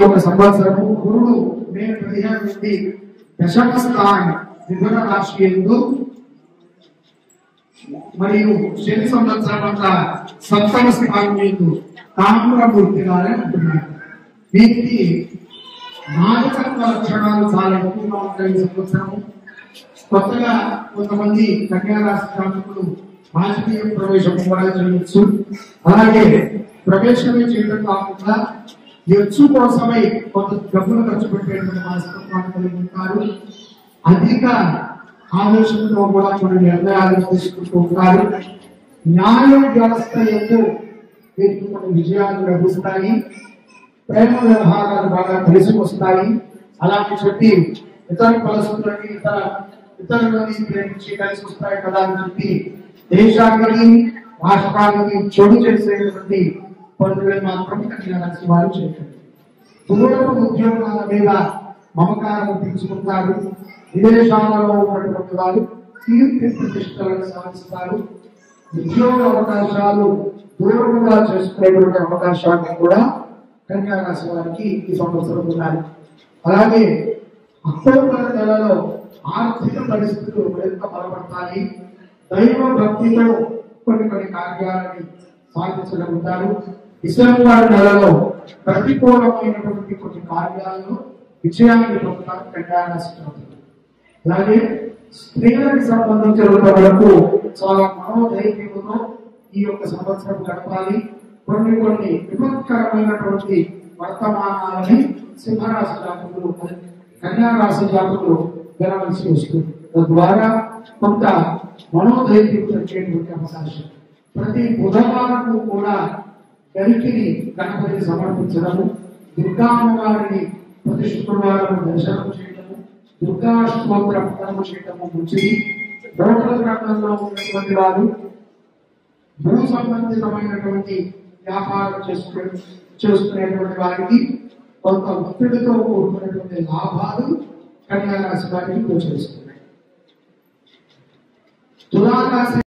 ఒక సంవత్సరము గురుడు మే 15 నుండి దశమ స్థానం మిథున రాశి యందు మరియు శని సంవత్సరం అంతా సప్తమ స్థానం యందు తామ్రమూర్తిగా ఉంటున్నారు. వీరికి నాగరిక లక్షణాలు చాలా ఎక్కువగా ఉంటాయి. సంవత్సరము కొత్తగా కొంతమంది కన్యా రాశి జాతకులు రాజకీయ ప్రవేశం కూడా చేయవచ్చు. అలాగే ప్రవేశమే చేయడం కాకుండా ఎచ్చు కోసమై కొంత డబ్బులు ఖర్చు పెట్టేటువంటి మనస్తత్వాన్ని కలిగి ఉంటారు. అధిక ఆవేశంతో కూడా కొన్ని నిర్ణయాలు తీసుకుంటూ ఉంటారు. న్యాయ వ్యవస్థ ఎందు వీరికి కొన్ని విజయాలు లభిస్తాయి. ప్రేమ వ్యవహారాలు బాగా కలిసి వస్తాయి. అలాంటి చెప్పి ఇతర పరిస్థితులని ఇతరులని ప్రేమించి కలిసి వస్తాయి కదా అని చెప్పి దేశానికి రాష్ట్రానికి చెడు చేసేటువంటి పనులు మాత్రం కన్యా రాశి వారు చేస్తారు. దూరపు ఉద్యోగాల మీద మమకారం పెంచుకుంటారు. విదేశాలలో ఉన్నటువంటి వారు కీర్తి ప్రతిష్టలను సాధిస్తారు. ఉద్యోగ అవకాశాలు దూరంగా చేసుకునేటువంటి అవకాశాలు కూడా కన్యా రాశి వారికి ఈ సంవత్సరం ఉన్నాయి. అలాగే అక్టోబర్ నెలలో ఆర్థిక పరిస్థితులు మరింత బలపడతాయి. దైవ భక్తితో కొన్ని కార్యాలని సాధించగలుగుతారు. డిసెంబర్ నెలలో ప్రతికూలమైనటువంటి కొన్ని కార్యాలను విజయాన్ని పొందుతారు కన్యా రాశి వారు. అలాగే స్త్రీలకు సంబంధించినంత వరకు చాలా మనోధైర్యంతో ఈ యొక్క సంవత్సరం గడపాలి. కొన్ని విపత్కరమైనటువంటి వర్తమానాలని సింహరాశి జాతకులు కన్యా రాశి జాతకులు వినవలసి వస్తుంది. తద్వారా కొంత మనోధైర్యం వచ్చేటువంటి అవకాశం. ప్రతి బుధవారం కూడా గరికిని గణపతిని సమర్పించడము, దుర్గా అమ్మవారిని ప్రతి శుక్రవారం దర్శనం చేయడము, దుర్గా స్తోత్ర పఠనం చేయడము మంచిది. హోటల్ రంగంలో ఉన్నటువంటి వారు భూ సంబంధితమైనటువంటి వ్యాపారం చేసుకునేటువంటి వారికి కొంత ఒత్తిడితో కూడుకున్నటువంటి లాభాలు కన్యా రాశి వారికి గోచరిస్తున్నాయి. తులా రాశి